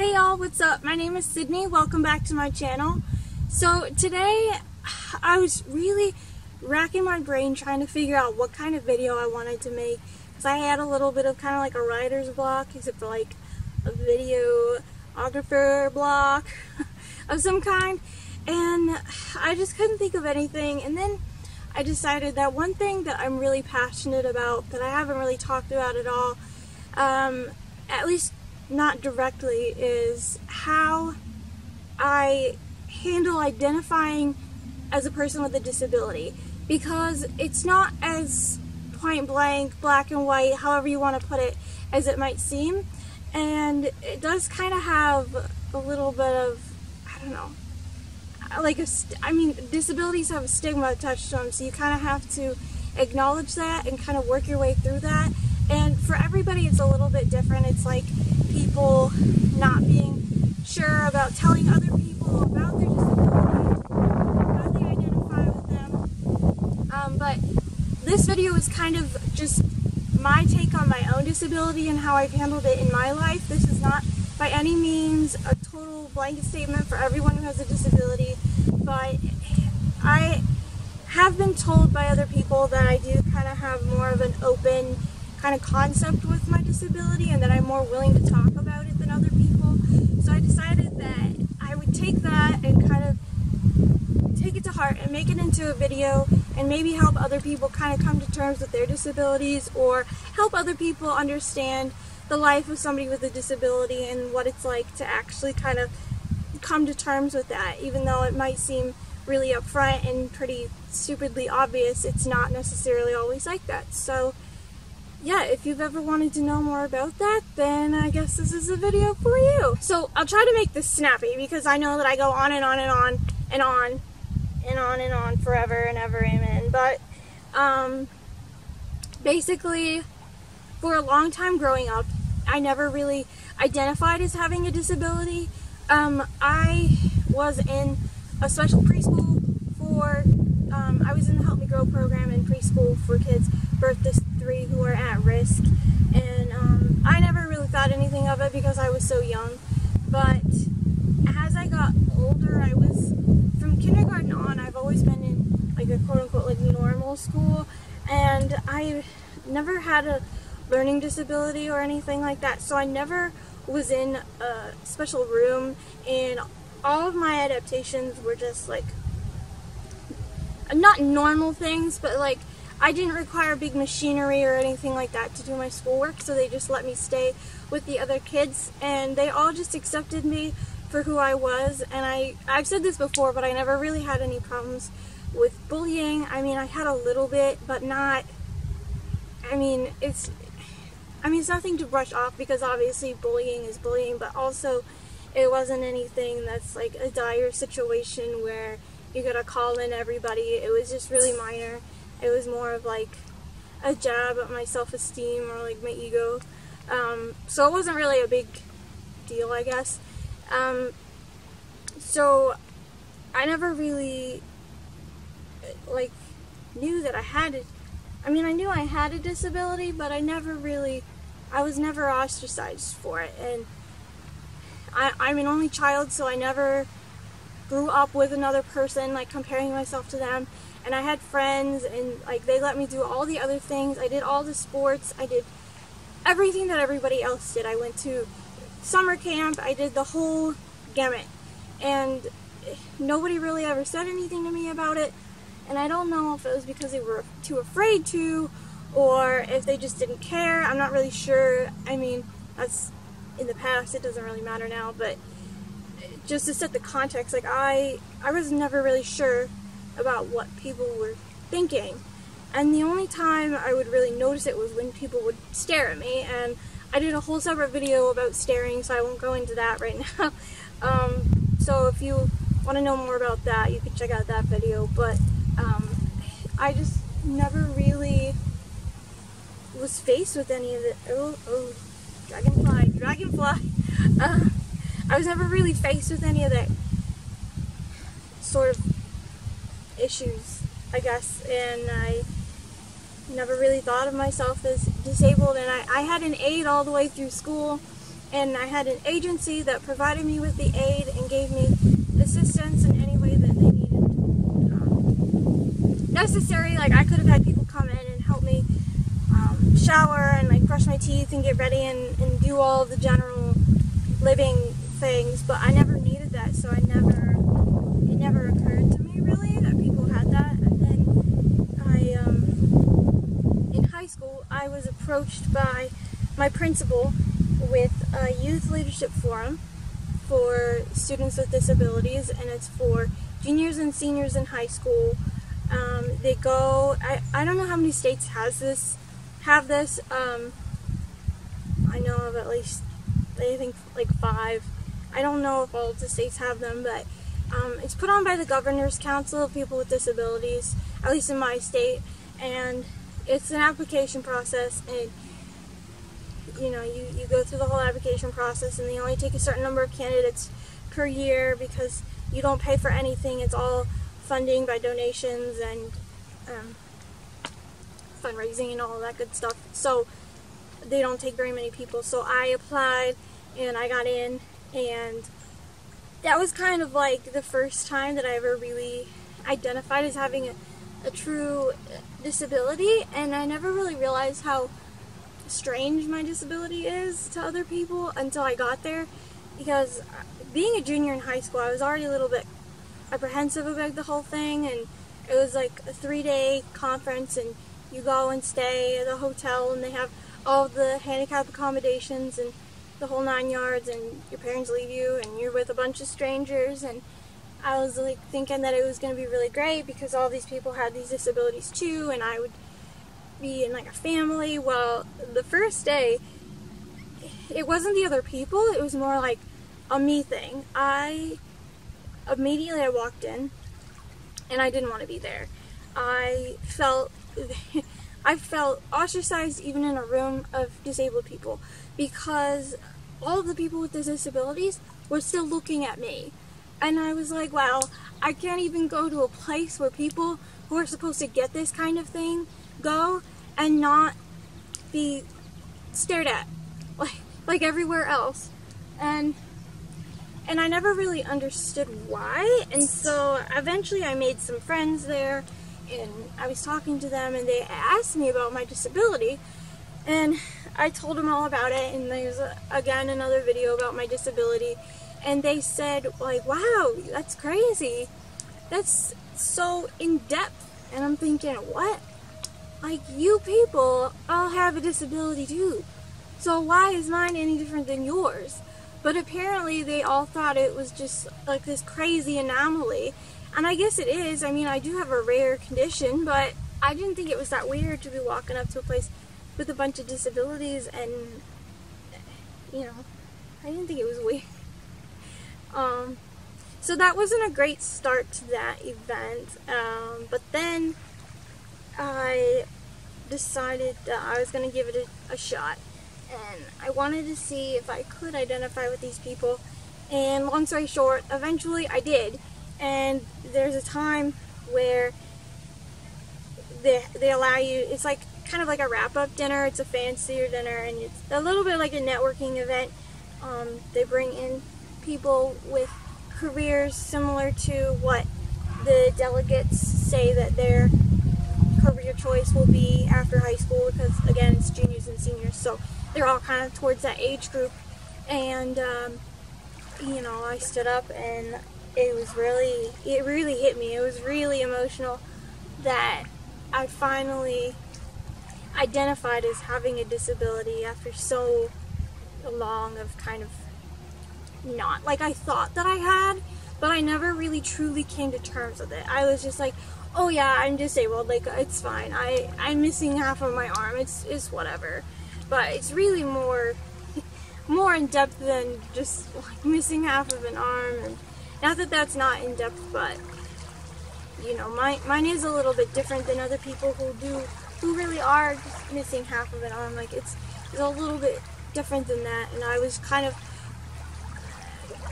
Hey y'all, what's up? My name is Sydney. Welcome back to my channel. So today I was really racking my brain trying to figure out what kind of video I wanted to make, because I had a little bit of kind of like a writer's block, except for like a videographer block of some kind, and I just couldn't think of anything. And then I decided that one thing that I'm really passionate about that I haven't really talked about at all, at least not directly, is how I handle identifying as a person with a disability, because it's not as point blank, black and white, however you want to put it, as it might seem, and it does kind of have a little bit of, I don't know, like disabilities have a stigma attached to them, so you kind of have to acknowledge that and kind of work your way through that. And for everybody it's a little bit different. It's like people not being sure about telling other people about their disabilities, how they identify with them. But this video is kind of just my take on my own disability and how I've handled it in my life. This is not by any means a total blanket statement for everyone who has a disability, but I have been told by other people that I do kind of have more of an open kind of concept with my disability, and that I'm more willing to talk about it than other people. So I decided that I would take that and kind of take it to heart and make it into a video, and maybe help other people kind of come to terms with their disabilities, or help other people understand the life of somebody with a disability and what it's like to actually kind of come to terms with that. Even though it might seem really upfront and pretty stupidly obvious, it's not necessarily always like that. So yeah, if you've ever wanted to know more about that, then I guess this is a video for you. So I'll try to make this snappy, because I know that I go on and on and on and on and on and on forever and ever, amen. But basically, for a long time growing up, I never really identified as having a disability. I was in a special preschool for, I was in the Help Me Grow program in preschool for kids birth to 3 who are at risk, and I never really thought anything of it because I was so young. But as I got older, I was, from kindergarten on, I've always been in like a quote-unquote like normal school, and I never had a learning disability or anything like that, so I never was in a special room, and all of my adaptations were just like, not normal things, but like I didn't require big machinery or anything like that to do my schoolwork, so they just let me stay with the other kids, and they all just accepted me for who I was. And I've said this before, but I never really had any problems with bullying. I mean, I had a little bit, but not, it's nothing to brush off, because obviously bullying is bullying, but also it wasn't anything that's like a dire situation where you gotta call in everybody. It was just really minor. It was more of like a jab at my self-esteem or like my ego. So it wasn't really a big deal, I guess. So I never really like knew that I had it. I knew I had a disability, but I was never ostracized for it. And I'm an only child, so I never grew up with another person, like comparing myself to them. And I had friends, and like they let me do all the other things. I did all the sports. I did everything that everybody else did. I went to summer camp. I did the whole gamut. And nobody really ever said anything to me about it. And I don't know if it was because they were too afraid to, or if they just didn't care. I'm not really sure. That's in the past. It doesn't really matter now. But just to set the context, like I was never really sure about what people were thinking. And the only time I would really notice it was when people would stare at me. And I did a whole separate video about staring, so I won't go into that right now. So if you want to know more about that, you can check out that video. But I just never really was faced with any of it. Oh, dragonfly. I was never really faced with any of that sort of issues, I guess, and I never really thought of myself as disabled, and I had an aide all the way through school, and I had an agency that provided me with the aid and gave me assistance in any way that they needed necessary. Like, I could have had people come in and help me shower and like brush my teeth and get ready and do all of the general living things, but I never needed that, so it never occurred to me really that people had that. And then in high school I was approached by my principal with a youth leadership forum for students with disabilities, and it's for juniors and seniors in high school. They go, I don't know how many states have this. I know of at least, I think, like 5. I don't know if all of the states have them, but it's put on by the Governor's Council of People with Disabilities, at least in my state, and it's an application process, and you know, you go through the whole application process, and they only take a certain number of candidates per year because you don't pay for anything. It's all funding by donations and fundraising and all of that good stuff. So they don't take very many people. So I applied and I got in, and that was kind of like the first time that I ever really identified as having a true disability, and I never really realized how strange my disability is to other people until I got there, because being a junior in high school I was already a little bit apprehensive about the whole thing, and it was like a 3-day conference, and you go and stay at a hotel and they have all the handicap accommodations and the whole 9 yards, and your parents leave you and you're with a bunch of strangers, and I was like thinking that it was going to be really great because all these people had these disabilities too, and I would be in like a family. Well, the first day it wasn't the other people, it was more like a me thing. I walked in and I didn't want to be there. I felt ostracized even in a room of disabled people, because all of the people with the disabilities were still looking at me. And I was like, wow, I can't even go to a place where people who are supposed to get this kind of thing go and not be stared at like everywhere else. And I never really understood why, and so eventually I made some friends there, and I was talking to them, and they asked me about my disability, and I told them all about it, and there's again another video about my disability, and they said, like, wow, that's crazy, that's so in-depth. And I'm thinking, what? Like, you people all have a disability too, so why is mine any different than yours? But apparently they all thought it was just like this crazy anomaly. And I guess it is. I mean, I do have a rare condition, but I didn't think it was that weird to be walking up to a place with a bunch of disabilities, and, you know, I didn't think it was weird. So that wasn't a great start to that event. But then I decided that I was going to give it a shot. And I wanted to see if I could identify with these people, and long story short, eventually I did. And there's a time where they allow you, it's like kind of like a wrap-up dinner, it's a fancier dinner, and it's a little bit like a networking event. They bring in people with careers similar to what the delegates say that their career choice will be after high school, because again, it's juniors and seniors, so they're all kind of towards that age group. And you know, I stood up, and it really hit me. It was really emotional that I finally identified as having a disability after so long of kind of not, like, I thought that I had, but I never really truly came to terms with it. I was just like, oh yeah, I'm disabled, like, it's fine. I'm missing half of my arm, it's whatever. But it's really more in depth than just like missing half of an arm. And not that that's not in depth, but you know, mine is a little bit different than other people who really are just missing half of an arm. Like, it's a little bit different than that, and I was kind of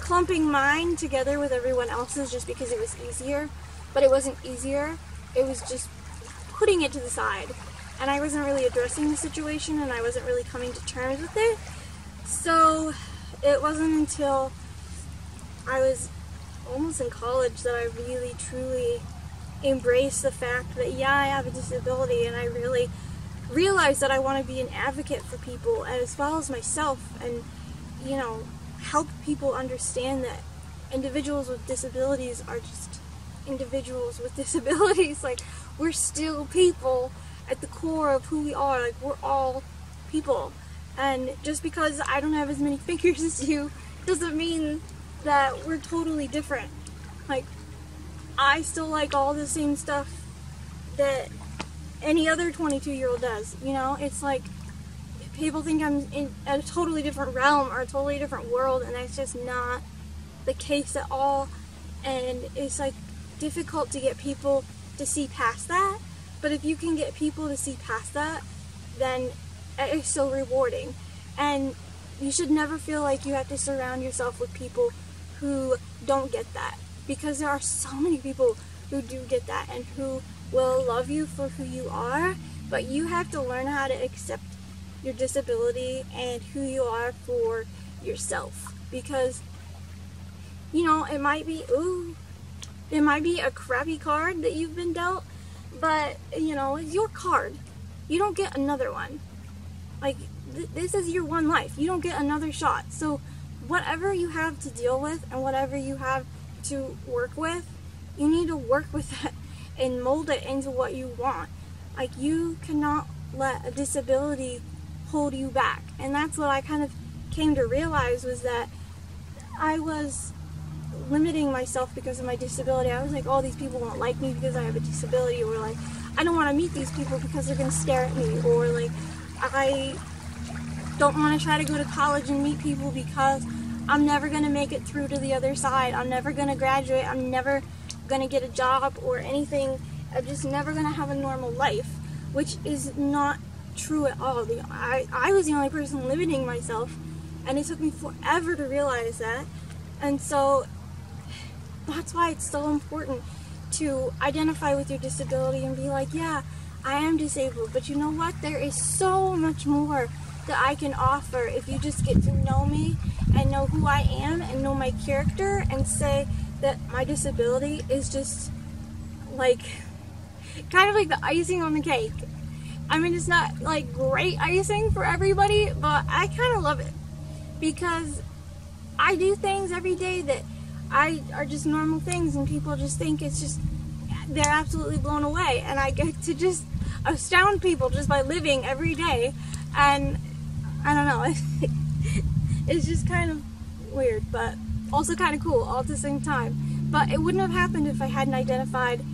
clumping mine together with everyone else's just because it was easier, but it wasn't easier. It was just putting it to the side. And I wasn't really addressing the situation, and I wasn't really coming to terms with it. So it wasn't until I was almost in college that I really truly embraced the fact that, yeah, I have a disability, and I really realized that I want to be an advocate for people as well as myself, and, you know, help people understand that individuals with disabilities are just individuals with disabilities. Like, we're still people at the core of who we are. Like, we're all people, and just because I don't have as many fingers as you doesn't mean that we're totally different. Like, I still like all the same stuff that any other 22-year-old does, you know? It's like, people think I'm in a totally different realm or a totally different world, and that's just not the case at all. And it's like difficult to get people to see past that, but if you can get people to see past that, then it's so rewarding. And you should never feel like you have to surround yourself with people who don't get that, because there are so many people who do get that and who will love you for who you are, but you have to learn how to accept your disability and who you are for yourself. Because, you know, it might be a crappy card that you've been dealt, but, you know, it's your card. You don't get another one. Like, this is your one life. You don't get another shot. So whatever you have to deal with and whatever you have to work with, you need to work with it and mold it into what you want. Like, you cannot let a disability hold you back. And that's what I kind of came to realize, was that I was limiting myself because of my disability. I was like, oh, these people won't like me because I have a disability, or like, I don't want to meet these people because they're going to stare at me, or like, I don't want to try to go to college and meet people because I'm never going to make it through to the other side. I'm never going to graduate. I'm never going to get a job or anything. I'm just never going to have a normal life, which is not true at all. I was the only person limiting myself, and it took me forever to realize that. And so that's why it's so important to identify with your disability and be like, yeah, I am disabled, but you know what? There is so much more that I can offer if you just get to know me and know who I am and know my character, and say that my disability is just like kind of like the icing on the cake. I mean, it's not like great icing for everybody, but I kind of love it because I do things every day that are just normal things, and people just think it's just, they're absolutely blown away, and I get to just astound people just by living every day. And I don't know, it's just kind of weird, but also kind of cool all at the same time. But it wouldn't have happened if I hadn't identified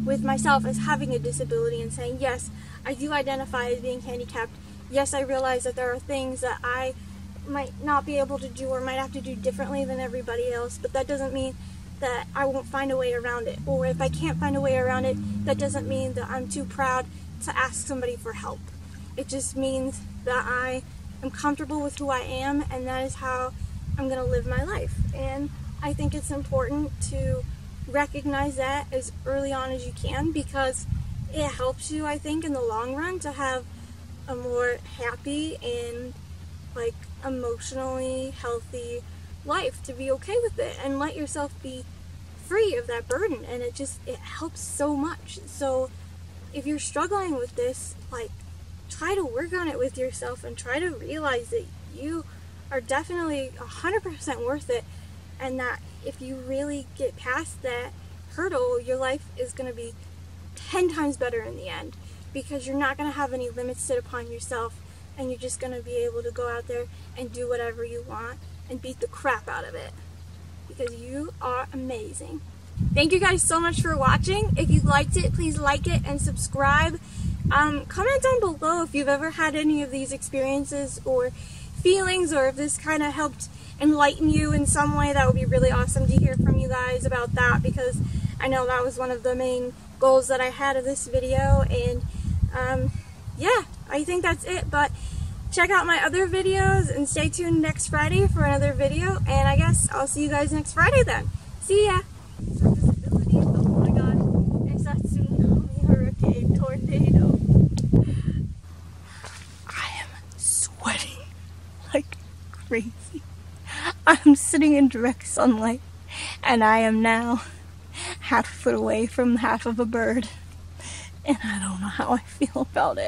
with myself as having a disability and saying, yes, I do identify as being handicapped. Yes, I realize that there are things that I might not be able to do or might have to do differently than everybody else, but that doesn't mean that I won't find a way around it. Or if I can't find a way around it, that doesn't mean that I'm too proud to ask somebody for help. It just means that I am comfortable with who I am, and that is how I'm going to live my life. And I think it's important to recognize that as early on as you can, because it helps you, I think, in the long run to have a more happy and like emotionally healthy life, to be okay with it and let yourself be free of that burden. And it helps so much. So if you're struggling with this, like, try to work on it with yourself and try to realize that you are definitely 100% worth it, and that if you really get past that hurdle, your life is going to be 10 times better in the end, because you're not going to have any limits set upon yourself, and you're just going to be able to go out there and do whatever you want and beat the crap out of it, because you are amazing. Thank you guys so much for watching. If you liked it, please like it and subscribe. Comment down below if you've ever had any of these experiences or feelings, or if this kind of helped enlighten you in some way. That would be really awesome to hear from you guys about that, because I know that was one of the main goals that I had of this video. And yeah, I think that's it. But check out my other videos and stay tuned next Friday for another video, and I guess I'll see you guys next Friday then. See ya! Disability, oh my god, it's that tsunami, hurricane, tornado. I am sweating like crazy. I'm sitting in direct sunlight, and I am now half a foot away from half of a bird, and I don't know how I feel about it.